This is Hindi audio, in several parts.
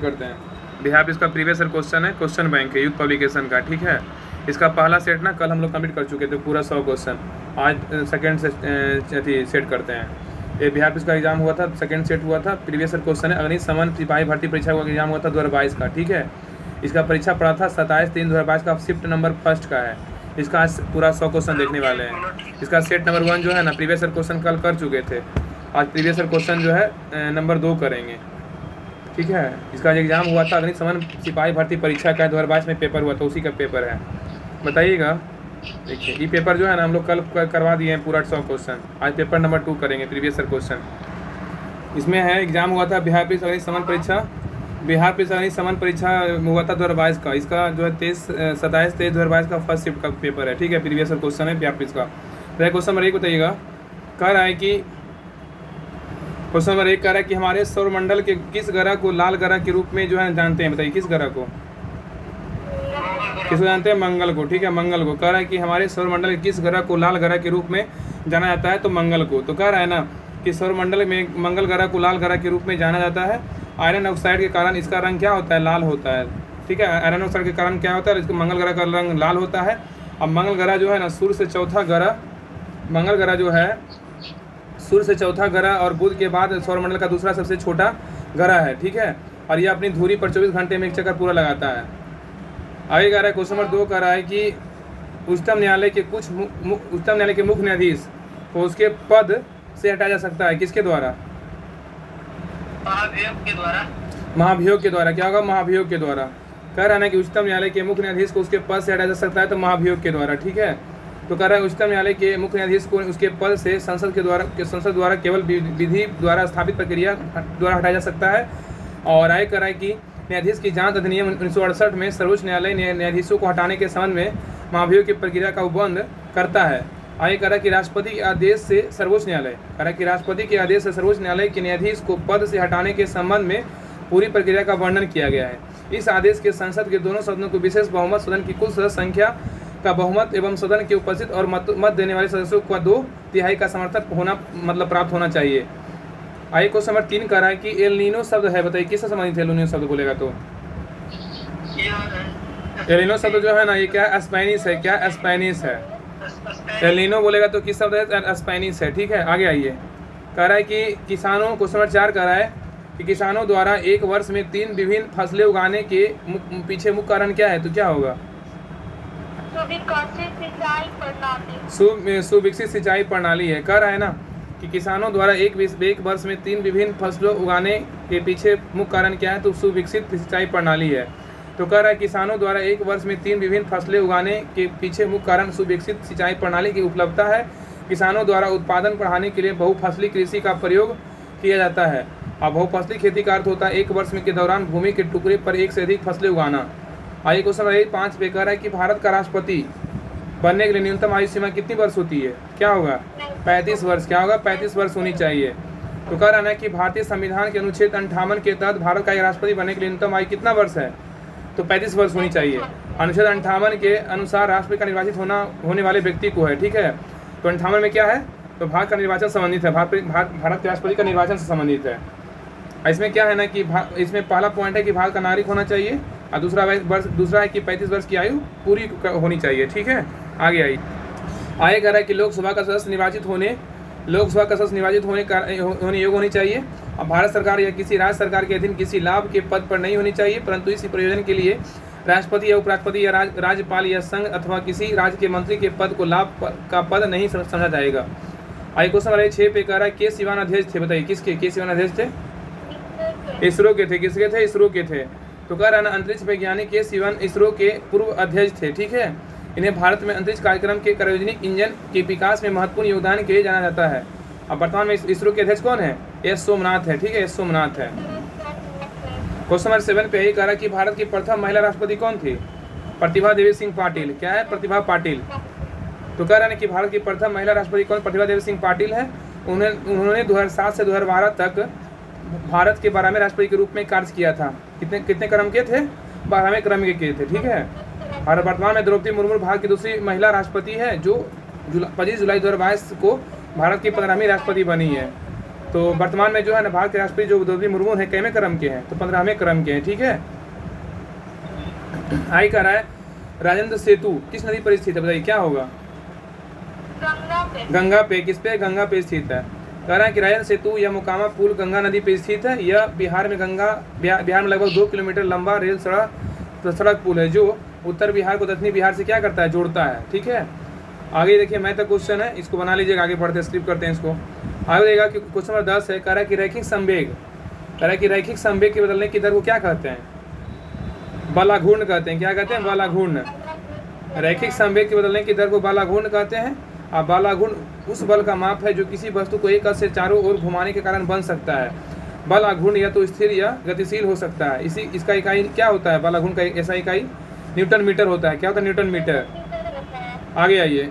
स्टार्ट करते हैं। बिहार इसका प्रीवियस ईयर क्वेश्चन है, क्वेश्चन बैंक है यूथ पब्लिकेशन का, ठीक है। इसका पहला सेट ना कल हम लोग कंप्लीट कर चुके थे पूरा 100 क्वेश्चन, आज सेकंड सेट करते हैं। ये बिहार इसका एग्जाम हुआ था, सेकंड सेट हुआ था, प्रीवियस ईयर क्वेश्चन है। अग्निशमन सिपाही भर्ती परीक्षा का एग्जाम हुआ था 2022 का, ठीक है। इसका परीक्षा पड़ा था 27/3/2022 का, शिफ्ट नंबर 1 का है। इसका आज पूरा 100 क्वेश्चन देखने वाले हैं। इसका सेट नंबर 1 जो है ना, प्रीवियस ईयर क्वेश्चन कल कर चुके थे, आज प्रीवियस ईयर क्वेश्चन जो है नंबर 2 करेंगे, ठीक है। इसका एग्जाम हुआ था अग्निशमन सिपाही भर्ती परीक्षा का 2022 में पेपर हुआ था, उसी का पेपर है, बताइएगा। देखिए ये पेपर जो है ना हम लोग कल करवा दिए हैं पूरा 100 क्वेश्चन, आज पेपर नंबर 2 करेंगे प्रीवियस ईयर क्वेश्चन। इसमें है एग्जाम हुआ था बिहार पुलिस अग्निशमन परीक्षा, बिहार पुलिस अग्निशमन परीक्षा हुआ था 2022 का। इसका जो है 27/3/2022 का फर्स्ट शिफ्ट का पेपर है, ठीक है। प्रीवियस ईयर क्वेश्चन है बिहार पुलिस का। तो क्वेश्चन नंबर 1 बताइएगा, कह रहा है कि क्वेश्चन नंबर 1 कह रहा है कि हमारे सौरमंडल के किस ग्रह को लाल ग्रह के रूप में जो है जानते हैं, बताइए किस ग्रह को, किसको जानते हैं, मंगल को, ठीक है। मंगल को कह रहा है कि हमारे सौरमंडल के किस ग्रह को लाल ग्रह के रूप में जाना जाता है, तो मंगल को। तो कह रहा है ना कि सौरमंडल में मंगल ग्रह को लाल ग्रह के रूप में जाना जाता है। आयरन ऑक्साइड के कारण इसका रंग क्या होता है, लाल होता है, ठीक है। आयरन ऑक्साइड के कारण क्या होता है, इसका मंगल ग्रह का रंग लाल होता है। अब मंगल ग्रह जो है ना सूर्य से चौथा ग्रह, मंगल ग्रह जो है सूर्य से चौथा ग्रह और बुध के बाद सौरमंडल का दूसरा सबसे छोटा ग्रह है, ठीक है। और ये अपनी धुरी पर 24 घंटे में एक चक्कर पूरा लगाता है। आगे कह रहा है क्वेश्चन नंबर 2 कह रहा है कि उच्चतम न्यायालय के मुख्य न्यायाधीश को उसके पद से हटाया जा सकता है, किसके द्वारा, महाभियोग के द्वारा। महाभियोग के द्वारा। क्या होगा, महाभियोग के द्वारा। कह रहा है ना कि उच्चतम न्यायालय के मुख्य न्यायाधीश को उसके पद से हटाया जा सकता है, तो महाभियोग के द्वारा, ठीक है। तो कह रहा है उच्चतम न्यायालय के मुख्य न्यायाधीश को उसके पद से संसद द्वारा केवल विधि द्वारा स्थापित प्रक्रिया द्वारा हटाया जा सकता है। और आगे कह रहा है कि न्यायाधीश की जांच अधिनियम 1968 में सर्वोच्च न्यायालय न्यायाधीशों को हटाने के संबंध में महाभियोग की प्रक्रिया का उपबंध करता है। आगे कह रहा है कि राष्ट्रपति के आदेश से सर्वोच्च न्यायालय, कह रहा है कि राष्ट्रपति के आदेश से सर्वोच्च न्यायालय के न्यायाधीश को पद से हटाने के संबंध में पूरी प्रक्रिया का वर्णन किया गया है। इस आदेश के संसद के दोनों सदनों को विशेष बहुमत, सदन की कुल सदस्य संख्या का बहुमत एवं सदन के उपस्थित और मत देने वाले सदस्यों का 2/3 का समर्थन होना प्राप्त होना चाहिए। आगे क्वेश्चन नंबर 3 कह रहा है कि एल नीनो शब्द है, बताइए किससे संबंधित है। एल नीनो शब्द बोलेगा तो एल नीनो शब्द जो है ना ये क्या स्पेनिश है, क्या स्पेनिश है। एल नीनो बोलेगा तो किस शब्द है, स्पेनिश है, ठीक है। आगे आइए, कह रहा है कि किसानों, क्वेश्चन नंबर 4 कह रहा है कि किसानों द्वारा एक वर्ष में 3 विभिन्न फसलें उगाने के पीछे मुख्य कारण क्या है, तो क्या होगा, सुविकसित सिंचाई प्रणाली है। कह रहा है ना कि किसानों द्वारा एक वर्ष में 3 विभिन्न फसलों उगाने के पीछे मुख्य कारण क्या है, तो सुविकसित सिंचाई प्रणाली है। तो कह रहा है किसानों द्वारा एक वर्ष में 3 विभिन्न फसलें उगाने के पीछे मुख्य कारण सुविकसित सिंचाई प्रणाली की उपलब्धता है। किसानों द्वारा उत्पादन बढ़ाने के लिए बहुफसली कृषि का प्रयोग किया जाता है। अब बहुफसली खेती का अर्थ होता है एक वर्ष में के दौरान भूमि के टुकड़े पर एक से अधिक फसलें उगाना। आइए क्वेश्चन नंबर 5 पे कह रहा है कि भारत का राष्ट्रपति बनने के लिए न्यूनतम आयु सीमा कितनी वर्ष होती है, क्या होगा, 35 वर्ष। क्या होगा, 35 वर्ष होनी चाहिए। तो कह रहा है कि भारतीय संविधान के अनुच्छेद 58 के तहत भारत का राष्ट्रपति बनने के लिए न्यूनतम आयु कितना वर्ष है, तो 35 वर्ष होनी चाहिए। अनुच्छेद 58 के अनुसार राष्ट्रपति का निर्वाचित होने वाले व्यक्ति को है, ठीक है। तो 58 में क्या है, तो भारत का निर्वाचन संबंधित है, भारत के राष्ट्रपति का निर्वाचन से संबंधित है। इसमें क्या है ना कि इसमें पहला पॉइंट है कि भारत का नागरिक होना चाहिए, और दूसरा है कि 35 वर्ष की आयु पूरी होनी चाहिए, ठीक है। आगे आगे कह रहा है कि लोकसभा का सदस्य निर्वाचित होने योग्य होनी चाहिए। अब भारत सरकार या किसी राज्य सरकार के अधीन किसी लाभ के पद पर नहीं होनी चाहिए, परंतु इसी प्रयोजन के लिए राष्ट्रपति या उपराष्ट्रपति या राज्यपाल या संघ अथवा किसी राज्य के मंत्री के पद को लाभ का पद नहीं समझा जाएगा। आगे क्वेश्चन नंबर 6 पे कह रहा है के सिवान अध्यक्ष थे, बताइए किसके, के सिवान अध्यक्ष थे, इसरो के थे। किसके थे, इसरो के थे। तो कह रहा है ना अंतरिक्ष वैज्ञानिक के सिवान इसरो के पूर्व अध्यक्ष थे, ठीक है। इन्हें भारत में अंतरिक्ष कार्यक्रम के क्रायोजेनिक इंजन के विकास में महत्वपूर्ण योगदान के लिए जाना जाता है। अब वर्तमान में इसरो के अध्यक्ष कौन है, एस सोमनाथ है, ठीक है, एस सोमनाथ है। क्वेश्चन नंबर 7 पे यही कह रहा है कि भारत की प्रथम महिला राष्ट्रपति कौन थी, प्रतिभा देवी सिंह पाटिल। क्या है, प्रतिभा पाटिल। तो कह रहा है कि भारत की प्रथम महिला राष्ट्रपति कौन, प्रतिभा देवी सिंह पाटिल है। उन्होंने 2007 से 2012 तक भारत के 12वें राष्ट्रपति के रूप में कार्य किया था। कितने क्रम के थे, 12वें क्रम के थे, ठीक है। और वर्तमान में द्रौपदी मुर्मू भारत की दूसरी महिला राष्ट्रपति है, जो 25 जुलाई 2022 को भारत की 15वीं राष्ट्रपति बनी है। तो वर्तमान में जो है ना भारत के राष्ट्रपति जो द्रौपदी मुर्मू है कैवें क्रम के हैं, तो 15वें क्रम के हैं, ठीक है। आई कह रहा है राजेंद्र सेतु किस नदी पर स्थित है, बताइए क्या होगा। गंगा पे, किस पे, गंगा पे स्थित है। कह रहा है कि राजेंद्र सेतु या मोकामा पुल गंगा नदी पे स्थित है। यह बिहार में बिहार में लगभग 2 किलोमीटर लंबा रेल सड़क पुल है जो उत्तर बिहार को दक्षिणी बिहार से क्या करता है, जोड़ता है, ठीक है। आगे देखिए मैथ का क्वेश्चन है, इसको बना लीजिएगा, आगे बढ़ते स्किप करते हैं इसको। आगे देगा कि क्वेश्चन नंबर 10 है, कह रहा है कि रैखिक संवेग, कह रहा है कि रैखिक संवेग के बदलने की दर को क्या कहते हैं, बालाघूर्ण कहते हैं। क्या कहते हैं, बालाघूर्ण। रैखिक संवेग के बदलने की दर को बालाघूर्ण कहते हैं। और बालाघूर्ण उस बल का माप है जो किसी वस्तु को एक से चारों ओर घुमाने के कारण बन सकता है। बालाघूर्ण या तो स्थिर या गतिशील हो सकता है। इसका इकाई क्या होता है, बालाघूर्ण का ऐसा इकाई न्यूटन मीटर होता है। क्या होता है, न्यूटन मीटर। आगे आइए।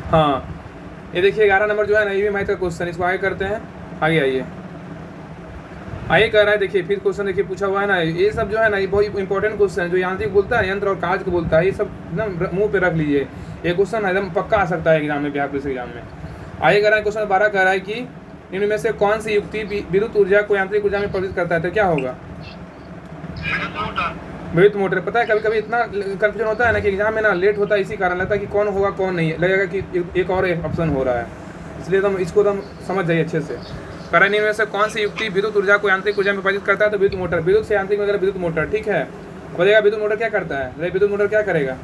हाँ ये देखिए 11 नंबर जो है ना, ये भी मैथ का क्वेश्चन, इसको आगे करते हैं। आगे आइए। आइए कह रहा है, देखिए फिर क्वेश्चन देखिए पूछा हुआ है ना, ये सब जो है ना ये बहुत इंपॉर्टेंट क्वेश्चन है। जो यांत्रिक बोलता है, यंत्र और काज को बोलता है, ये सब ना मुंह पे रख लीजिए। ये क्वेश्चन एकदम पक्का आ सकता है एग्जाम में, बिहार पुलिस एग्जाम में। आइए कह रहा है क्वेश्चन 12 कह रहा है कि निम्न में से कौन सी युक्ति विद्युत ऊर्जा को यांत्रिक ऊर्जा में परिवर्तित करता है, तो क्या होगा, विद्युत मोटर। पता है कभी कभी इतना कंफ्यूजन होता है ना कि एग्जाम में ना लेट होता है, इसी कारण लगता है कि कौन होगा कौन नहीं, लगेगा कि एक और ऑप्शन हो रहा है, इसलिए तुम इसको तुम समझ जाइए अच्छे से। कारण में से कौन सी युक्ति विद्युत ऊर्जा को यांत्रिक ऊर्जा में परिवर्तित करता है, तो विद्युत मोटर। विद्युत से यांत्रिक वगैरह विद्युत मोटर, ठीक है। बोलेगा विद्युत मोटर क्या करता है, विद्युत मोटर क्या करेगा,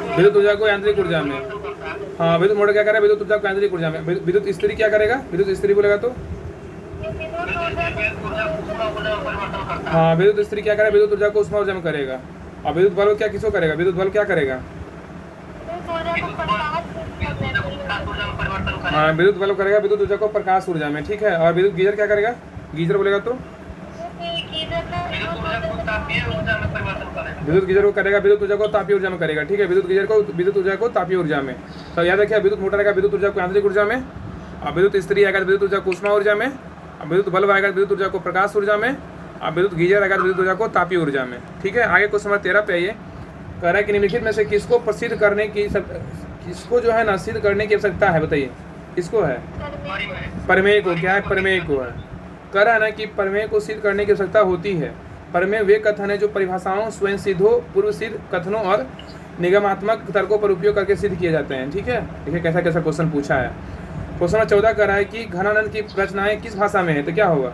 विद्युत ऊर्जा को यांत्रिक ऊर्जा में। हाँ विद्युत मोटर क्या करेगा, विद्युत ऊर्जा को यांत्रिक ऊर्जा में। विद्युत स्त्री क्या करेगा, विद्युत स्त्री बोलेगा तो हाँ विद्युत स्त्री क्या करेगा, विद्युत ऊर्जा को उष्मा ऊर्जा में करेगा। और विद्युत बल्ब क्या किसको करेगा, विद्युत बल्ब क्या करेगा, हाँ विद्युत बल्ब करेगा विद्युत ऊर्जा को प्रकाश ऊर्जा में, ठीक है। और विद्युत गीजर क्या करेगा, गीजर बोलेगा तो विद्युत गीजर को करेगा विद्युत ऊर्जा को तापीय ऊर्जा में करेगा, ठीक है। विद्युत गीजर को विद्युत ऊर्जा को तापीय ऊर्जा में। तो याद रखिए विद्युत मोटर आएगा विद्युत ऊर्जा को यांत्रिक ऊर्जा में, और विद्युत स्त्री आएगा विद्युत ऊर्जा को उष्मा ऊर्जा में, और विद्युत बल्ब आएगा विद्युत ऊर्जा को प्रकाश ऊर्जा में, और विद्युत गीजर आएगा विद्युत ऊर्जा को तापीय ऊर्जा में, ठीक है। आगे क्वेश्चन नंबर 13 पे आइए। कह रहा है कि निम्नलिखित में से किसको प्रसिद्ध करने की किसको जो है ना सिद्ध करने की आवश्यकता है, बताइए किसको है, प्रमेय को। क्या है, प्रमेय को है। कह रहा है ना कि प्रमेय को सिद्ध करने की आवश्यकता होती है। प्रमेय वे कथन है जो परिभाषाओं, स्वयं सिद्धों, पूर्व सिद्ध कथनों और निगमात्मक तर्कों पर उपयोग करके सिद्ध किए जाते हैं, ठीक है। देखिए कैसा कैसा क्वेश्चन पूछा है। क्वेश्चन नंबर 14 कह रहा है कि घनानंद की रचनाएं किस भाषा में है, तो क्या होगा,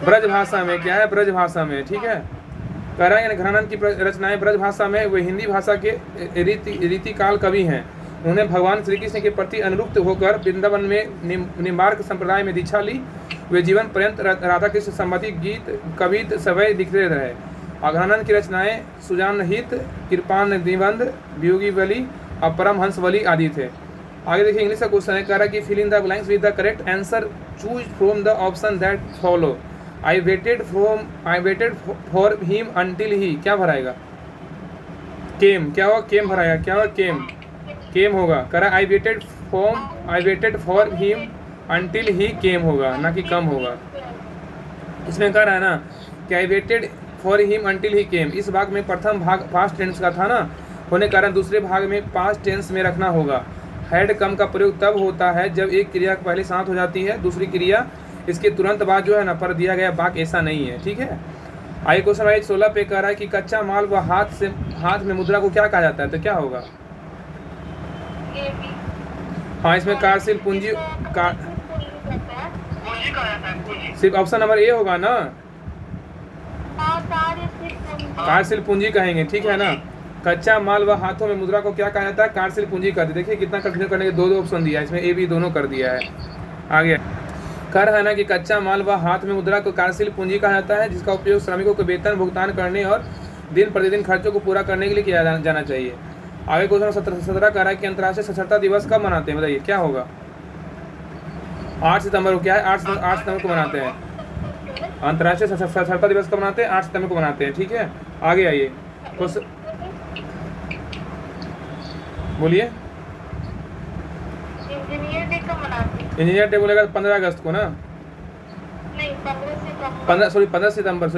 ब्रज भाषा में। क्या है, ब्रज भाषा में, ठीक है। कह रहा है घनानंद की रचनाएं ब्रज भाषा में, वे हिंदी भाषा के रीतिकाल कवि हैं। उन्होंने भगवान श्री कृष्ण के प्रति अनुरुक्त होकर वृंदावन में निम्बार्क संप्रदाय में दीक्षा ली। वे जीवन पर्यंत राधा कृष्ण संबंधी गीत कवित सवय लिखते रहे। घनानंद की रचनाएं सुजानहित, कृपान निबंध, वियोगी वली और परमहंस वली आदि थे। आगे देखिए इंग्लिश का क्वेश्चन है। कह रहा है कि fill in the blanks with the correct answer, choose from the option that follow. I waited for him until he, क्या भराएगा, केम। क्या होगा, केम भराएगा। क्या होगा, केम, केम होगा। कह रहा है I waited for him until he came होगा, ना कि कम होगा। इसमें कह रहा है ना कि I waited for him until he came. इस भाग में प्रथम भाग पास्ट टेंस का था ना, होने के कारण दूसरे भाग में पास्ट टेंस में रखना होगा। हैड कम का प्रयोग तब होता है जब एक क्रिया पहले साथ हो जाती है, दूसरी क्रिया इसके तुरंत बाद जो है ना पर दिया गया वाक्य ऐसा नहीं है, ठीक है। आइए क्वेश्चन नंबर 16 पे कह रहा है कि कच्चा माल व हाथ में मुद्रा को क्या कहा जाता है, तो क्या होगा, हाँ इसमें कार्यशील पूंजी सिर्फ ऑप्शन नंबर ए होगा ना, कार्यशील पूंजी कहेंगे, ठीक है ना। कच्चा माल व हाथों में मुद्रा को क्या कहा जाता है, कार्यशील पूंजी कर दी। देखिए कितना कंफ्यूजन करने के दो ऑप्शन दिया है, इसमें ए बी दोनों कर दिया है। आगे कह रहा है ना कि कच्चा माल व हाथ में मुद्रा को कार्यशील पूंजी कहा जाता है, जिसका उपयोग श्रमिकों को वेतन भुगतान करने और दिन प्रतिदिन खर्चों को पूरा करने के लिए किया जाना चाहिए। आगे क्वेश्चन 17 कह रहा है कि अंतर्राष्ट्रीय साक्षरता दिवस कब मनाते हैं, बताइए क्या होगा, 8 सितंबर को। क्या है, 8 सितंबर को मनाते हैं। अंतर्राष्ट्रीय साक्षरता दिवस कब मनाते हैं, 8 सितंबर को मनाते हैं, ठीक है। आगे आइए बोलिए, इंजीनियर डे बोलेगा 15 अगस्त को ना, नहीं 15 सितंबर,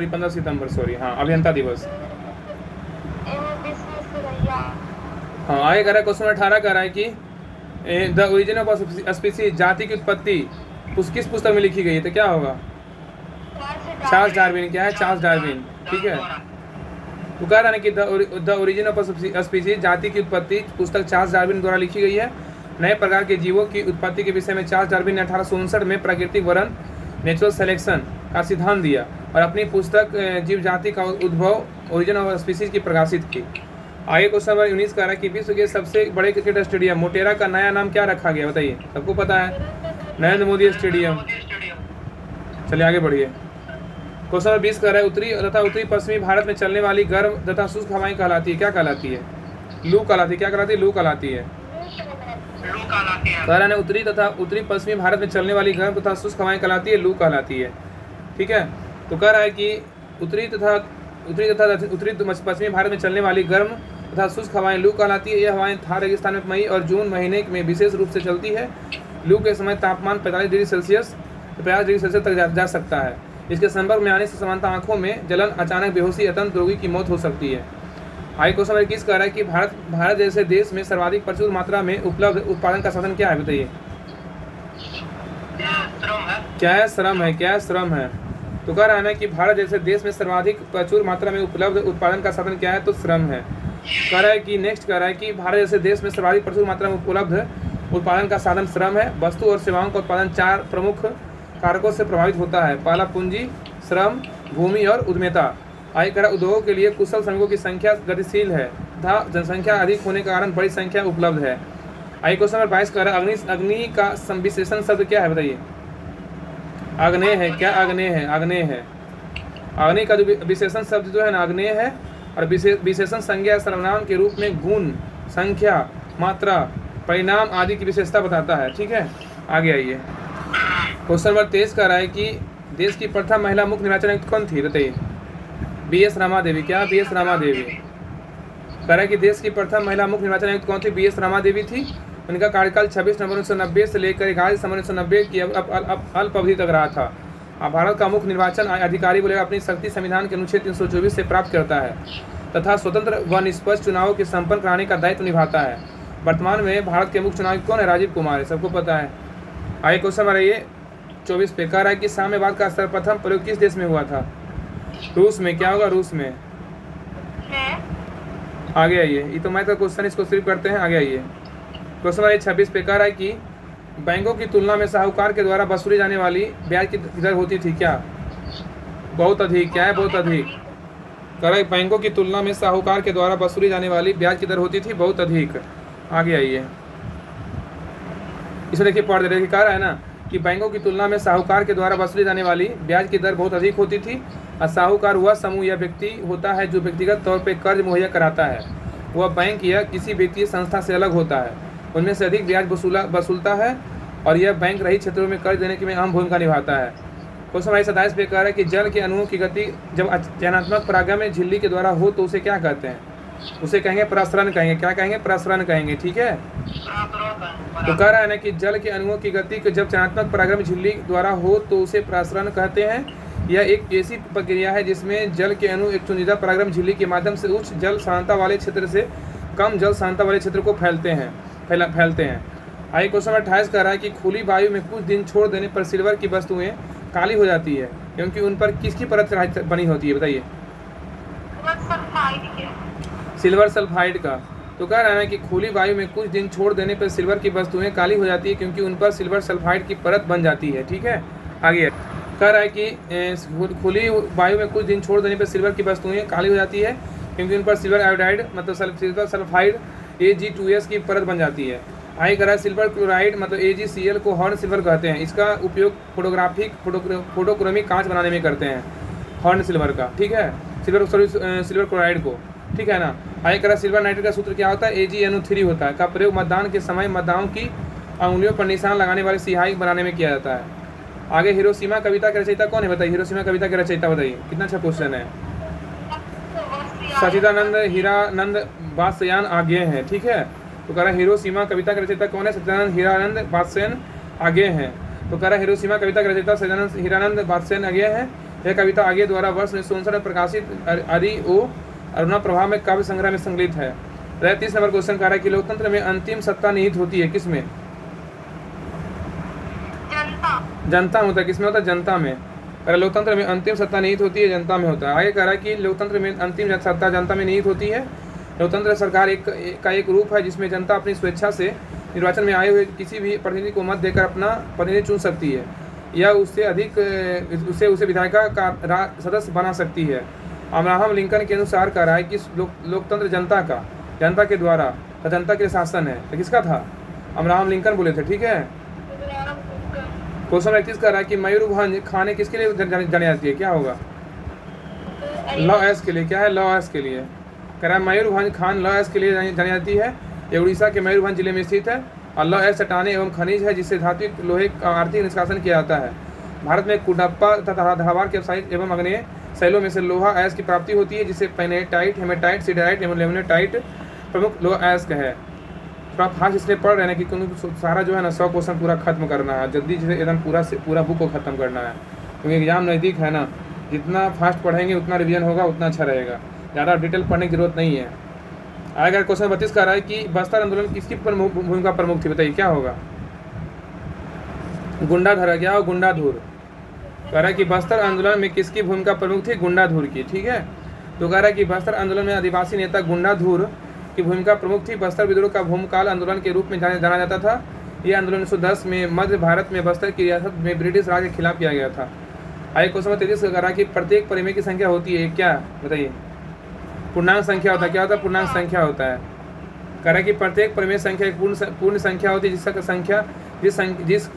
सॉरी हाँ, अभियंता दिवस। हाँ आगे कह रहा है क्वेश्चन 18 कह रहा है कि द ओरिजिन ऑफ स्पीसीज, जाति की उत्पत्ति किस पुस्तक में लिखी गई है? तो क्या होगा? Charles Darwin. क्या है? Charles Darwin. ठीक है, तो कह रहा है कि द ओरिजिन ऑफ स्पीसीज, जाति की उत्पत्ति पुस्तक चार्ल्स डार्विन द्वारा लिखी गई है। नए प्रकार के जीवों की उत्पत्ति के विषय में चार्ल्स डार्विन ने 1859 में प्राकृतिक वर्ण नेचुरल सिलेक्शन का सिद्धांत दिया और अपनी पुस्तक जीव जाति का उद्भव ओरिजिन ऑफ स्पीसीज की प्रकाशित की। आगे क्वेश्चन नंबर 19 का रहा है कि विश्व के सबसे बड़े क्रिकेट स्टेडियम मोटेरा का नया नाम क्या रखा गया? बताइए, सबको पता है, नरेंद्र मोदी स्टेडियम। चलिए आगे बढ़िए। क्वेश्चन नंबर 20 का रहा है उत्तरी तथा उत्तरी पश्चिमी भारत में चलने वाली गर्म तथा शुष्क हवाएं कहलाती है? क्या कहलाती है? लू कहलाती है। क्या कहलाती है? लू कहलाती है। कह रहा है उत्तरी तथा उत्तरी पश्चिमी भारत में चलने वाली गर्म तथा शुष्क हवाएं कहलाती है? लू कहलाती है। ठीक है, तो कह रहा है कि उत्तरी पश्चिमी भारत में चलने वाली गर्म तथा शुष्क हवाएं लू कहलाती है। यह हवाएं थार रेगिस्तान में मई और जून महीने में विशेष रूप से चलती है। लू के समय तापमान 45 डिग्री सेल्सियस तक जा सकता है। इसके संपर्क में आने से सामान्यतः आंखों में जलन, अचानक बेहोशी, अत्यंत रोगी की मौत हो सकती है। आगे क्वेश्चन नंबर 21 कह रहा है कि भारत जैसे देश में सर्वाधिक प्रचुर मात्रा में उपलब्ध उत्पादन का साधन क्या है? बताइए, क्या है? श्रम है। क्या है? श्रम है। तो कह रहा है ना कि भारत जैसे देश में सर्वाधिक प्रचुर मात्रा में उपलब्ध उत्पादन का साधन क्या है? तो श्रम है। कह रहा है कि नेक्स्ट कह रहा है कि भारत जैसे देश में सर्वाधिक प्रचुर मात्रा में उपलब्ध उत्पादन का साधन श्रम है। वस्तु और सेवाओं का उत्पादन 4 प्रमुख कारकों से प्रभावित होता है। पहला पूंजी, श्रम, भूमि और उद्यमिता। आगे कह रहा उद्योगों के लिए कुशल श्रमिकों की संख्या गतिशील है तथा जनसंख्या अधिक होने के कारण बड़ी संख्या उपलब्ध है। आगे क्वेश्चन नंबर 22 कह रहा है अग्नि का विशेषण शब्द क्या है? बताइए, आग्नेय है। क्या आग्नेय है? आग्नेय है। अग्नि का जो विशेषण शब्द जो है ना आग्नेय है और विशेषण संज्ञा सर्वनाम के रूप में गुण, संख्या, मात्रा, परिणाम आदि की विशेषता बताता है। ठीक है, आगे आइए। क्वेश्चन नंबर 23 कह रहा है कि देश की प्रथम महिला मुख्य निर्वाचन आयुक्त कौन थी? बताइए, BS रामा देवी। क्या? BS रामा देवी। कह रहा है कि देश की प्रथम महिला मुख्य निर्वाचन आयुक्त कौन थी? BS रामा देवी थी। उनका कार्यकाल 26 नवंबर 1990 से लेकर 11 दिसंबर 1990 की अल्प अवधि तक रहा था। अब भारत का मुख्य निर्वाचन अधिकारी बोलेगा अपनी शक्ति संविधान के अनुच्छेद 324 से प्राप्त करता है तथा स्वतंत्र व निष्पक्ष चुनावों के संपन्न कराने का दायित्व निभाता है। वर्तमान में भारत के मुख्य चुनाव आयुक्त कौन है? राजीव कुमार है, सबको पता है। आगे क्वेश्चन आ रही है 24 पे। कह रहा है कि साम्यवाद का सर्वप्रथम प्रयोग किस देश में हुआ था? रूस में। क्या होगा? रूस में। आगे आइए, ये तो मैं तो क्वेश्चन इसको सिर्फ करते हैं। आगे आइए, क्वेश्चन नंबर 26 पे कह रहा है कि बैंकों की तुलना में साहूकार के द्वारा वसूली जाने वाली ब्याज की दर होती थी? क्या? बहुत अधिक। क्या है? बहुत अधिक। कह रहा है बैंकों की तुलना में साहूकार के द्वारा वसूली जाने वाली ब्याज की दर होती थी बहुत अधिक। आगे आइए, इसमें देखिए पढ़ दे कह रहा है ना कि बैंकों की तुलना में साहूकार के द्वारा वसूली जाने वाली ब्याज की दर बहुत अधिक होती थी। और साहूकार वह समूह या व्यक्ति होता है जो व्यक्तिगत तौर पर कर्ज मुहैया कराता है। वह बैंक या किसी वित्तीय संस्था से अलग होता है, उनमें से अधिक ब्याज वसूलता है और यह बैंक रहित क्षेत्रों में कर्ज देने में अहम भूमिका निभाता है। क्वेश्चन नंबर 27 पे कह रहा है कि जल के अणुओं की गति जब चयनात्मक परागमन झिल्ली के द्वारा हो तो उसे क्या कहते हैं? उसे कहेंगे प्रसरण कहेंगे। क्या कहेंगे? प्रसरण कहेंगे। ठीक है, तो कह रहा है ना कि जल के अणुओं की गति जब चयनात्मक परागमन झिल्ली द्वारा हो तो उसे प्रसरण कहते हैं। यह एक ऐसी प्रक्रिया है जिसमें जल के अणु एक चुनिंदा परागमन झिल्ली के माध्यम से उच्च जल सांद्रता वाले क्षेत्र से कम जल सांद्रता वाले क्षेत्र को फैलते हैं। आगे क्वेश्चन नंबर 28 कह रहा है कि खुली वायु में कुछ दिन छोड़ देने पर सिल्वर की वस्तुएं काली हो जाती है क्योंकि उन पर किसकी परत बनी होती है? बताइए, सिल्वर सल्फाइड का। तो कह रहा है कि खुली वायु में कुछ दिन छोड़ देने पर सिल्वर की वस्तुएं काली हो जाती है क्योंकि उन पर सिल्वर सल्फाइड की परत बन जाती है। ठीक है, आगे कह रहा है कि खुली वायु में कुछ दिन छोड़ देने पर सिल्वर की वस्तुएं काली हो जाती है क्योंकि उन पर सिल्वर आयोडाइड मतलब सिल्वर सल्फाइड Ag2S की परत बन जाती है। आगे कह रहा है सिल्वर क्लोराइड मतलब AgCl को हॉर्न सिल्वर कहते हैं। इसका उपयोग फोटोक्रोमिक कांच बनाने में करते हैं, हॉर्न सिल्वर का। ठीक है, सिल्वर क्लोराइड को। ठीक है ना। आगे कह रहा है सिल्वर नाइट्रेट का सूत्र क्या होता है? AgNO3 होता है। का प्रयोग मतदान के समय मतदाताओं की अंगुलियों पर निशान लगाने वाले स्याही बनाने में किया जाता है। आगे हिरोशिमा कविता के रचयिता कौन है? बताइए, हिरोशिमा कविता के रचयिता बताइए। कितना अच्छा क्वेश्चन है। सच्चिदानंद हीरानंद वात्स्यायन आगे हैं। ठीक है, तो कह रहा है हिरोशिमा कविता के रचयिता कौन है? सच्चिदानंद हीरानंद वात्स्यायन आगे हैं। तो कह रहा है हिरोशिमा कविता के रचयिता सच्चिदानंद हीरानंद वात्स्यायन आगे हैं। यह कविता आगे द्वारा वर्ष 1959 में प्रकाशित अरुणा प्रभा में काव्य संग्रह में संकलित है। 30 नंबर क्वेश्चन कह रहा है कि लोकतंत्र में अंतिम सत्ता निहित होती है किसमें? जनता में होता है। किसमें होता है? जनता में। अगर लोकतंत्र में अंतिम सत्ता निहित होती है जनता में होता है। आगे कह रहा है कि लोकतंत्र में अंतिम सत्ता जनता में निहित होती है। लोकतंत्र सरकार का एक रूप है जिसमें जनता अपनी स्वेच्छा से निर्वाचन में आए हुए किसी भी प्रतिनिधि को मत देकर अपना प्रतिनिधि चुन सकती है या उससे अधिक उसे विधायिका का सदस्य बना सकती है। अब्राहम लिंकन के अनुसार कह रहा है कि लोकतंत्र जनता के द्वारा जनता के शासन है। तो किसका था? अब्राहम लिंकन बोले थे। ठीक है। क्वेश्चन 31 कह रहा है कि मयूरभंज खाने किसके लिए जानी जाती है? क्या होगा? लॉ एस के लिए। क्या है? लॉ एस के लिए। कह रहा है मयूरभंज खान लॉ एस के लिए जानी जाती है। ये उड़ीसा के मयूरभंज जिले में स्थित है और लॉ एस चट्टानें एवं खनिज है जिससे धात्विक लोहे का आर्थिक निष्कासन किया जाता है। भारत में कुडप्पा तथा धारवाड़ के व्यावसायिक एवं अग्नेय शैलों में से लोहा एस की प्राप्ति होती है जिससे पेनेटाइट, हेमेटाइट, सिडराइट एवं लेमनेटाइट प्रमुख लोहा एस का है। तो आप फास्ट इसलिए पढ़ रहे हैं कि सारा जो है ना 100 क्वेश्चन पूरा खत्म करना है, जल्दी से एकदम पूरा बुक को खत्म करना है क्योंकि एग्जाम नज़दीक है ना। जितना फास्ट पढ़ेंगे उतना रिवीजन होगा उतना अच्छा रहेगा, ज़्यादा डिटेल पढ़ने की जरूरत नहीं है। आगे क्वेश्चन 32 कह रहा है कि बस्तर आंदोलन किसकी भूमिका प्रमुख थी? बताइए क्या होगा? गुंडाधर। क्या हो? गुंडाधुर। कह रहा है कि बस्तर आंदोलन में किसकी भूमिका प्रमुख थी? गुंडाधुर की। ठीक है। तो कह रहा है कि बस्तर आंदोलन में आदिवासी नेता गुंडाधुर की भूमिका प्रमुख थी। बस्तर विद्रोह का भूमकाल आंदोलन के रूप में जाना जाता था। यह आंदोलन 1910 में मध्य भारत में बस्तर की रियासत में ब्रिटिश राज के खिलाफ किया गया था। आगे क्वेश्चन 33 कह रहा है कि प्रत्येक परिमेय की संख्या होती है क्या? बताइए। पूर्णांक संख्या होता है। क्या होता है? पूर्णांक संख्या होता है। कह रहा है कि प्रत्येक परिमेय संख्या एक पूर्ण संख्या होती है जिसका संख्या जिस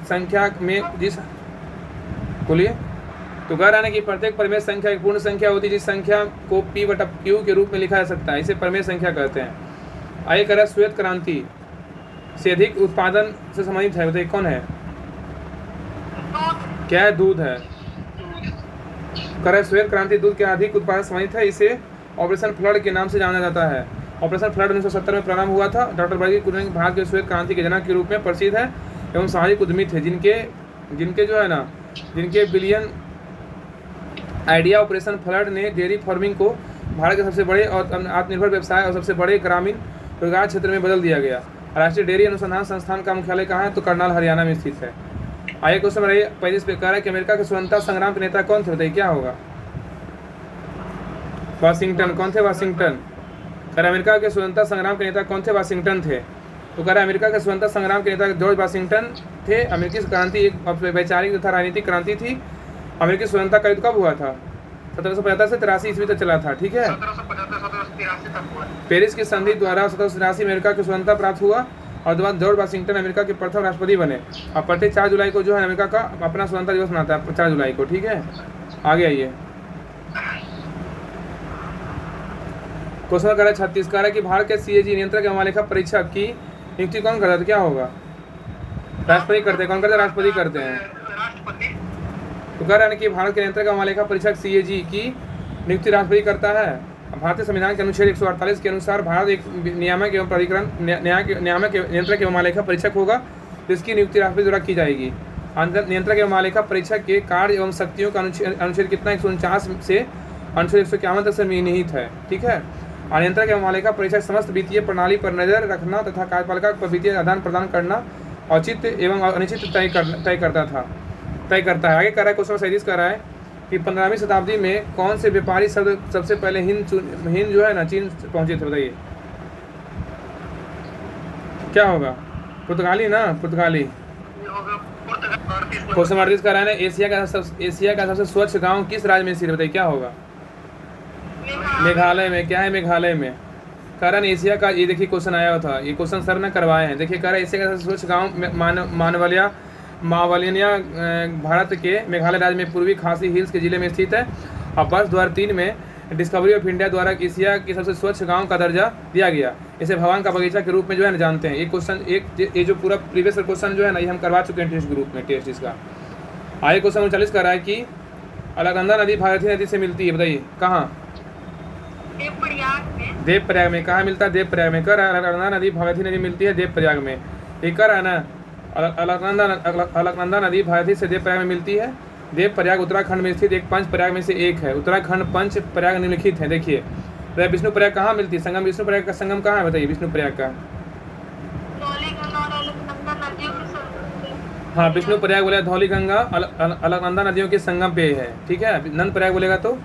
संख्या में बोलिए। तो कह रहा है कि प्रत्येक परिमेय संख्या एक पूर्ण संख्या होती है जिस संख्या को P/Q के रूप में लिखा जा सकता है, इसे परिमेय संख्या कहते हैं। आगे कह रहा है श्वेत क्रांति से अधिक उत्पादन से संबंधित है। बताइए कौन है? क्या है? दूध है। कह रहा है श्वेत क्रांति दूध के अधिक उत्पादन से संबंधित है। इसे ऑपरेशन फ्लड के नाम से जाना जाता है। ऑपरेशन फ्लड 1970 में प्रारंभ हुआ था। डॉक्टर बर्गीज भारत के श्वेत क्रांति के जनक के रूप में प्रसिद्ध है एवं सामाजिक उद्यमी थे जिनके जो है ना जिनके बिलियन आइडिया ऑपरेशन फ्लड ने डेयरी फार्मिंग को भारत के सबसे बड़े और आत्मनिर्भर व्यवसाय और सबसे बड़े ग्रामीण रोजगार क्षेत्र में बदल दिया गया। राष्ट्रीय डेयरी अनुसंधान संस्थान का मुख्यालय कहाँ है? तो करनाल हरियाणा में स्थित है। आगे क्वेश्चन रही 35 पे कह रहा है कि अमेरिका के स्वतंत्रता संग्राम के नेता कौन थे? बताइए क्या होगा? वाशिंगटन। कौन थे? वाशिंगटन। कह रहा है अमेरिका के स्वतंत्रता संग्राम के नेता कौन थे? वाशिंगटन थे। तो कह रहा है अमेरिका के स्वतंत्रता संग्राम के नेता जॉर्ज वाशिंगटन थे। अमेरिकी क्रांति एक वैचारिक तथा राजनीतिक क्रांति थी। अमेरिकी स्वतंत्रता का युद्ध कब हुआ था? 1775 से 83 ईस्वी तक चला था। ठीक है। 1775 पेरिस की संधि द्वारा 1783 अमेरिका की स्वतंत्रता प्राप्त हुआ और बाद जॉर्ज वाशिंगटन अमेरिका के प्रथम राष्ट्रपति बने। और प्रत्येक 4 जुलाई को जो है अमेरिका का अपना स्वतंत्रता दिवस मनाता है 4 जुलाई को। ठीक है। आगे आइए। क्वेश्चन कर रहा है 36 कह रहा है कि भारत के CAG नियंत्रक एवं महालेखा परीक्षक की नियुक्ति कौन करता है? क्या होगा? राष्ट्रपति करते हैं। कौन करते हैं? राष्ट्रपति करते हैं। तो कह रहा है कि भारत के नियंत्रक एवं महालेखा परीक्षक CAG की नियुक्ति राष्ट्रपति करता है। भारतीय संविधान के अनुच्छेद 148 के अनुसार भारत एक नियामक एवं प्राधिकरण नियामक नियंत्रक एवं महालेखा परीक्षक होगा जिसकी नियुक्ति राष्ट्रपति द्वारा की जाएगी। नियंत्रक एवं महालेखा परीक्षक के कार्य एवं शक्तियों का अनुच्छेद कितना 149 से अनुच्छेद 151 तक से निहित है। ठीक है। नियंत्रक एवं महालेखा परीक्षक समस्त वित्तीय प्रणाली पर नजर रखना तथा कार्यपालिका पर वित्तीय आदान प्रदान करना औचित्य एवं अनिश्चित तय करता है। आगे कह रहा है क्वेश्चन 37 कह रहा है कि 15वीं शताब्दी में कौन से व्यापारी सबसे पहले हिंद जो है ना चीन पहुंचे थे? बताइए क्या होगा? पुर्तगाली ना? पुर्तगाली। क्वेश्चन 38 कह रहा है ना एशिया का सबसे स्वच्छ गाँव किस राज्य में स्थित? बताइए क्या होगा? मेघालय में। क्या है? मेघालय में। कारण एशिया का ये देखिए क्वेश्चन आया था, ये क्वेश्चन सर ने करवाए हैं। देखिए कह रहा है एशिया का स्वच्छ गाँव मावलिया भारत के मेघालय राज्य में पूर्वी खासी हिल्स के जिले में स्थित है। और वर्ष 2003 में डिस्कवरी ऑफ इंडिया द्वारा एशिया के सबसे स्वच्छ गांव का दर्जा दिया गया। इसे भगवान का बगीचा के रूप में जो है ना जानते हैं। ये क्वेश्चन ये जो पूरा प्रीवियस क्वेश्चन जो है ना ये हम करवा चुके हैं टेस्ट ग्रुप में टेस्ट इसका। आगे क्वेश्चन 39 कर रहा है कि अलकनंदा नदी भागीरथी नदी से मिलती है। बताइए कहाँ? देवप्रयाग में। कहाँ मिलता है? देवप्रयाग में। कर अलकनंदा नदी भागीरथी नदी मिलती है देवप्रयाग में। ये कर है ना अलकनंदा नदी भागीरथी से देवप्रयाग में मिलती है। देवप्रयाग उत्तराखंड में स्थित एक पंच प्रयाग में से एक है। उत्तराखंड पंच प्रयाग निम्नलिखित है। देखिए तो विष्णुप्रयाग कहाँ मिलती है? संगम विष्णुप्रयाग का संगम कहाँ है बताइए? विष्णुप्रयाग का हाँ, विष्णुप्रयाग बोलेगा धौली गंगा अलकनंदा नदियों के संगम पे है, ठीक है। नंद प्रयाग बोलेगा तो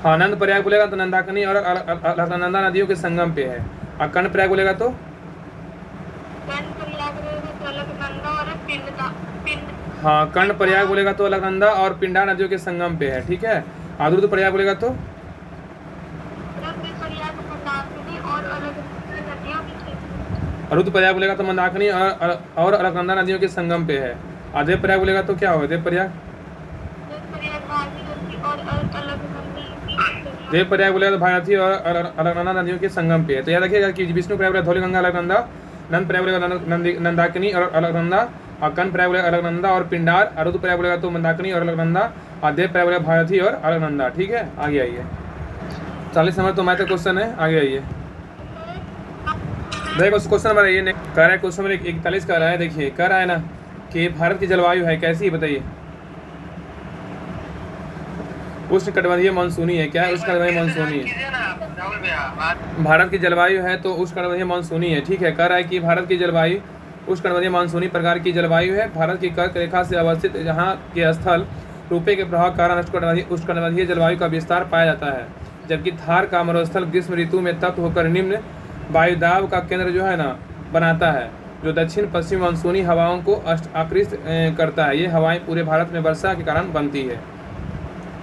हाँ, नंद प्रयाग बोलेगा तो नंदाकिनी और अलकनंदा नदियों के संगम पे है। और कर्ण प्रयाग बोलेगा तो हाँ, कर्ण प्रयाग बोलेगा तो अलकनंदा और पिंडा नदियों के संगम पे है, ठीक है। और रुद्र प्रयाग बोलेगा तो रुद्र प्रयाग बोलेगा तो मंदाकिनी और अलकनंदा नदियों के संगम पे है। और देव प्रयाग बोलेगा तो क्या होगा? देव प्रयाग बोलेगा तो भागीरथी और अलकनंदा नदियों के संगम पे है। तो याद रखिएगा कि विष्णु प्रयाग बोलेगा धौली गंगा अलकनंदा, नंद प्रयाग बोलेगा नंदाकिनी और अलकनंदा, और कर्ण प्रयाग बोलेगा अलकनंदा और पिंडार, और रुद्र प्रयाग बोलेगा तो मंदाकिनी और अलकनंदा, और देव प्रयाग बोलेगा भागीरथी और अलकनंदा, ठीक है। आगे आइए, 40 नंबर तो मैथ का क्वेश्चन है। आगे आइए, देखो क्वेश्चन नंबर ये कह रहा है, क्वेश्चन नंबर 41 कह रहा है। देखिए कह रहा है ना कि भारत की जलवायु है कैसी, बताइए? उष्णकटिबंधीय मानसूनी है। क्या है? उष्णकटिबंधीय मानसूनी है। भारत की जलवायु है तो उष्णकटिबंधीय मानसूनी है, ठीक है। कह रहा है कि भारत की जलवायु उष्णकटिबंधीय मानसूनी प्रकार की जलवायु है। भारत की कर्क रेखा से अवस्थित जहाँ के स्थल रूपे के प्रभाव के कारण उष्णकटिबंधीय जलवायु का विस्तार पाया जाता है, जबकि थार का मरुस्थल ग्रीष्म ऋतु में तप्त होकर निम्न वायुदाब का केंद्र जो है ना बनाता है, जो दक्षिण पश्चिम मानसूनी हवाओं को आकृष्ट करता है। ये हवाएं पूरे भारत में वर्षा के कारण बनती है।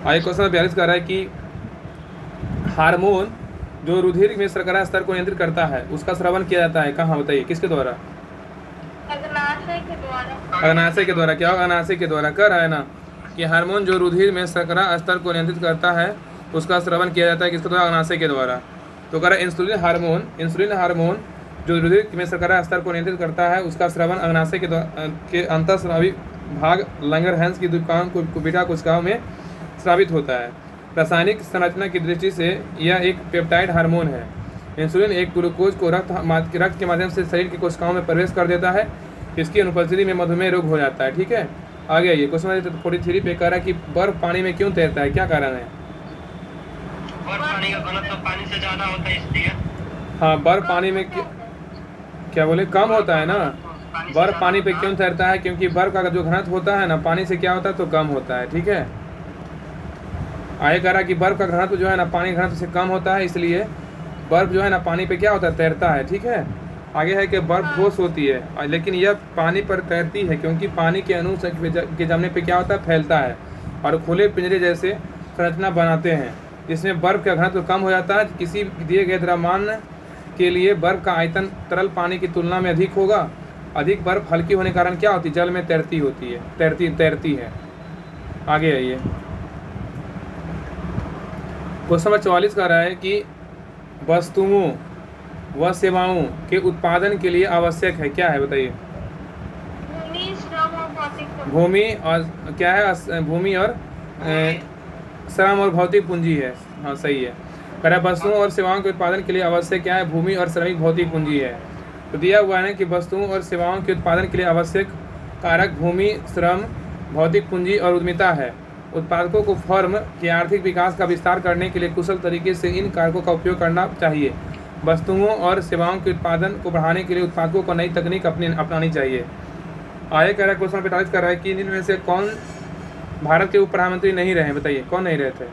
आगे क्वेश्चन 42 कर रहा है कि हार्मोन जो रुधिर में शर्करा स्तर को नियंत्रित करता है उसका स्रावन किया जाता है कहाँ, बताइए? किसके द्वारा? अग्नाशय के द्वारा। क्या होगा? अग्नाशय के द्वारा। कह रहा है ना कि हार्मोन जो रुधिर में शर्करा स्तर को नियंत्रित करता है उसका स्रावन किया जाता है किसके द्वारा? अग्नाशय के द्वारा। तो कह रहा है इंसुलिन हार्मोन जो रुधिर में शर्करा स्तर को नियंत्रित करता है उसका स्रावन अग्नाशय के अंतःस्रावी भाग लंगरहैंस की दुकान को बीटा कोशिकाओं में स्रावित होता है। रासायनिक संरचना की दृष्टि से यह एक पेप्टाइड हार्मोन है। इंसुलिन एक ग्लूकोज को रक्त के माध्यम से शरीर की कोशिकाओं में प्रवेश कर देता है। इसकी अनुपस्थिति में मधुमेह रोग हो जाता है, ठीक है। आगे आइए, क्वेश्चन नंबर 43 पे कह रहा है कि बर्फ पानी में क्यों तैरता है, क्या कारण है? बर्फ पानी का घनत्व पानी से ज्यादा होता है इसलिए। हाँ, बर्फ पानी में क्या बोले कम होता है ना। बर्फ पानी पे क्यों तैरता है? क्योंकि बर्फ का जो घनत्व होता है ना पानी से क्या होता है तो कम होता है, ठीक है। आगे कह रहा है कि बर्फ का घनत्व जो है ना पानी घनत्व से कम होता है, इसलिए बर्फ जो है ना पानी पे क्या होता है तैरता है, ठीक है। आगे है कि बर्फ ठोस होती है लेकिन यह पानी पर तैरती है क्योंकि पानी के अणु के जमने पे क्या होता है फैलता है और खुले पिंजरे जैसे संरचना बनाते हैं, जिसमें बर्फ का घनत्व कम हो जाता है। किसी दिए गए द्रव्यमान के लिए बर्फ का आयतन तरल पानी की तुलना में अधिक होगा। अधिक बर्फ हल्की होने के कारण क्या होती है? जल में तैरती है। आगे आइए, क्वेश्चन नंबर 44 का रहा है कि वस्तुओं व सेवाओं के उत्पादन के लिए आवश्यक है, क्या है बताइए? भूमि और क्या है? भूमि और श्रम और भौतिक पूंजी है। हाँ सही है। कह वस्तुओं और सेवाओं के उत्पादन के लिए आवश्यक क्या है? भूमि और श्रमिक भौतिक पूंजी है। तो दिया हुआ है कि वस्तुओं और सेवाओं के उत्पादन के लिए आवश्यक कारक भूमि, श्रम, भौतिक पूंजी और उद्यमिता है। उत्पादकों को फर्म के आर्थिक विकास का विस्तार करने के लिए कुशल तरीके से इन कारकों का उपयोग करना चाहिए। वस्तुओं और सेवाओं के उत्पादन को बढ़ाने के लिए उत्पादकों को नई तकनीक अपनानी चाहिए। आगे कह रहा है क्वेश्चन 45 कर रहा है कि इनमें से कौन भारत के उप प्रधानमंत्री नहीं रहे, बताइए कौन नहीं रहे थे?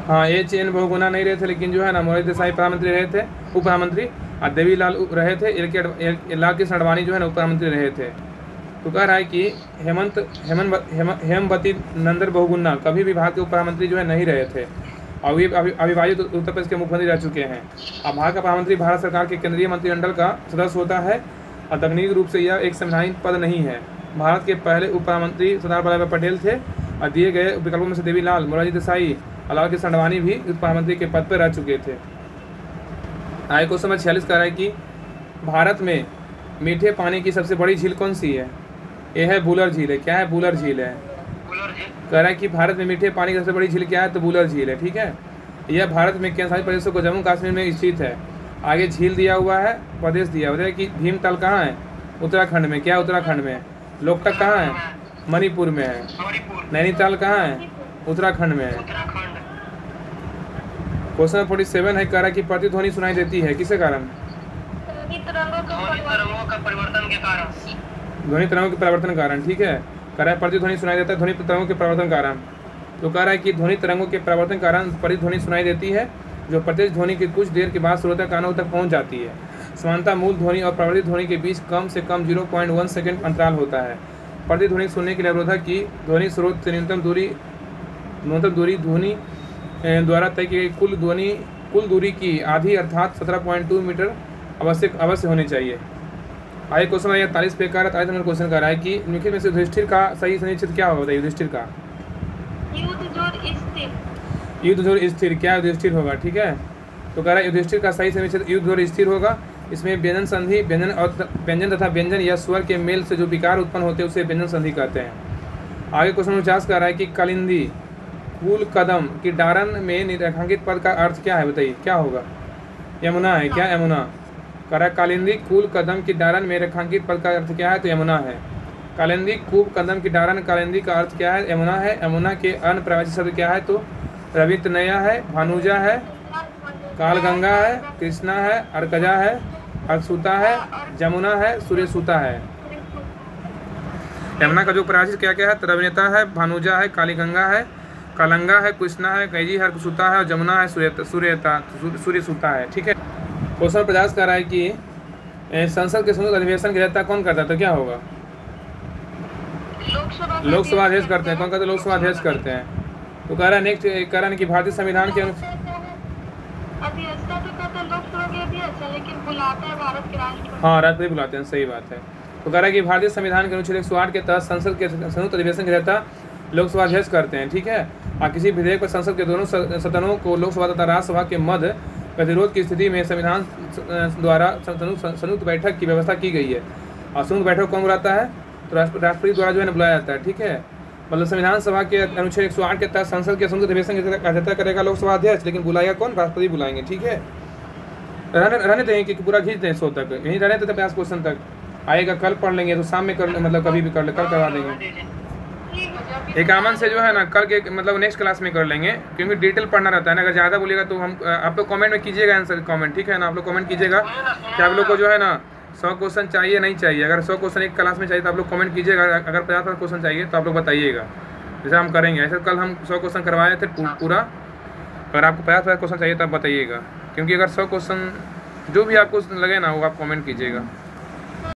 हाँ, एच.एन. बहुगुणा नहीं रहे थे, लेकिन जो है ना मोरारजी देसाई प्रधानमंत्री रहे थे, उप प्रधानमंत्री। और देवीलाल रहे थे। लाल कृष्ण आडवाणी जो है ना उप प्रधानमंत्री रहे थे। तो कह रहा है कि हेमवती नंदन बहुगुणा कभी भी भारत के उप प्रधानमंत्री जो है नहीं रहे थे और ये अविभाजित उत्तर प्रदेश के मुख्यमंत्री रह चुके हैं। अब भारत का प्रधानमंत्री भारत सरकार के केंद्रीय मंत्रिमंडल का सदस्य होता है और तकनीकी रूप से यह एक संवैधानिक पद नहीं है। भारत के पहले उप प्रधानमंत्री सरदार वल्लभ भाई पटेल थे और दिए गए विकल्पों में से देवीलाल, मोरारजी देसाई और लाल कृष्ण आडवाणी भी उप प्रधानमंत्री के पद पर रह चुके थे। आगे क्वेश्चन नंबर 46 कह रहा है कि भारत में मीठे पानी की सबसे बड़ी झील कौन सी है? ये है बूलर झील है। क्या है? बूलर झील है। कह रहा है कि भारत में मीठे पानी की सबसे बड़ी झील क्या है? तो बूलर झील है, ठीक है। यह भारत में केंद्रशासित प्रदेशों को जम्मू कश्मीर में स्थित है। आगे झील दिया हुआ है, प्रदेश दिया हुआ है कि भीमताल कहाँ है? उत्तराखंड में। क्या उत्तराखंड में? लोकटक कहाँ है? मणिपुर में है। मणिपुर। नैनीताल कहाँ है? उत्तराखंड में है। उत्तराखंड। क्वेश्चन 47 है, कह रहा है कि प्रतिध्वनि सुनाई देती है किसके कारण? ध्वनि तरंगों का परिवर्तन के कारण। ध्वनि तरंगों के परिवर्तन के कारण, ठीक है। कह रहा है प्रतिध्वनि सुनाई देता है ध्वनि तरंगों के परिवर्तन के कारण। तो कह रहा है कि ध्वनि तरंगों के परिवर्तन के कारण प्रतिध्वनि सुनाई देती है, जो प्रत्यक्ष ध्वनि के कुछ देर के बाद श्रोता कानों तक पहुंच जाती है। समानता मूल ध्वनि और प्रवर्धित ध्वनि के बीच कम से कम 0.1 सेकंड अंतराल होता है। प्रतिध्वनि सुनने के लिए अवरोधक की ध्वनि स्रोत से न्यूनतम दूरी ध्वनि द्वारा तय की गई कुल दूरी की आधी अर्थात 17.2 मीटर अवश्य होनी चाहिए। आगे क्वेश्चन नंबर 41 पे कार्य नंबर क्वेश्चन कर रहा है कि निम्नलिखित में से युधिष्ठिर का सही सुनिश्चित क्या होगा? युधिष्ठिर का युद्ध जोर स्थिर, क्या युधिष्ठिर होगा? ठीक है, तो कह रहा है युधिष्ठिर का सही सुनिश्चित युद्ध जोर स्थिर होगा। इसमें व्यंजन संधि व्यंजन तथा व्यंजन या स्वर के मेल से जो विकार उत्पन्न होते हैं उसे व्यंजन संधि कहते हैं। आगे क्वेश्चन 49 कर रहा है कि कालिंदी कुल कदम की डारन में रेखांकित पद का अर्थ क्या है? बताइए क्या होगा? यमुना है क्या? यमुना। कह रहा है कालिंदी कुल कदम की डारन में रेखांकित पद का अर्थ क्या है? तो यमुना है। कालिंदी कूप कदम की डारन, कालिंदी का अर्थ क्या है? यमुना है। यमुना के अन्य प्रवाची शब्द क्या है? तो रवितनया है, भानुजा है, कालगंगा है, कृष्णा है, अर्कजा है, अर्कसूता है, जमुना है, सूर्यसूता है। यमुना का जो प्रवाची क्या क्या है? रविनेता है, भानुजा है, कालीगंगा है, कालंगा है, कृष्णा है, कैजी है, अर्कसूता है और जमुना है, सूर्यसूता है। ठीक है। क्वेश्चन 50 कह रहा है कि संसद के संयुक्त अधिवेशन की अध्यक्षता कौन करता है? तो क्या होगा? लोकसभा अध्यक्ष करते हैं। कौन करते हैं? लोकसभा अध्यक्ष करते हैं। तो कह रहा है नेक्स्ट कह रहा है कि भारतीय संविधान के अनुसार हाँ राष्ट्रपति बुलाते हैं, सही बात है। तो कह रहा है कि भारतीय संविधान के अनुच्छेद 108 के तहत संसद के संयुक्त अधिवेशन की अध्यक्षता लोकसभा अध्यक्ष करते हैं। ठीक है। और किसी विधेयक पर संसद के दोनों सदनों को लोकसभा तथा राज्यसभा के मध्य गतिरोध की स्थिति में संविधान द्वारा संयुक्त बैठक की व्यवस्था की गई है। और संयुक्त बैठक कौन बुलाता है? तो राष्ट्रपति द्वारा जो है बुलाया जाता है। ठीक है। मतलब संविधान सभा के अनुच्छेद 108 के तहत संसद के संयुक्त अधिवेशन की अध्यक्षता करेगा लोकसभा अध्यक्ष, लेकिन बुलाएगा कौन? राष्ट्रपति बुलाएंगे। ठीक है। रहने दें कि पूरा खींच दें 100 तक, यहीं रहने देते 50 क्वेश्चन तक आएगा। कल पढ़ लेंगे तो शाम में कर मतलब कभी भी कर ले, कल करवा देंगे। एक आमन से जो है ना कल के मतलब नेक्स्ट क्लास में कर लेंगे, क्योंकि डिटेल पढ़ना रहता है ना। अगर ज़्यादा बोलेगा तो हम आप लोग कमेंट में कीजिएगा आंसर कमेंट। ठीक है ना। आप लोग कमेंट कीजिएगा कि आप लोग को जो है ना 100 क्वेश्चन चाहिए नहीं चाहिए। अगर 100 क्वेश्चन एक क्लास में चाहिए तो आप लोग कमेंट कीजिएगा। अगर 50 क्वेश्चन चाहिए तो आप लोग बताइएगा, जैसे हम करेंगे। ऐसे कल हम 100 क्वेश्चन करवाए थे पूरा। अगर आपको 50 क्वेश्चन चाहिए तो आप बताइएगा, क्योंकि अगर 100 क्वेश्चन जो भी आपको लगे ना वो आप कमेंट कीजिएगा।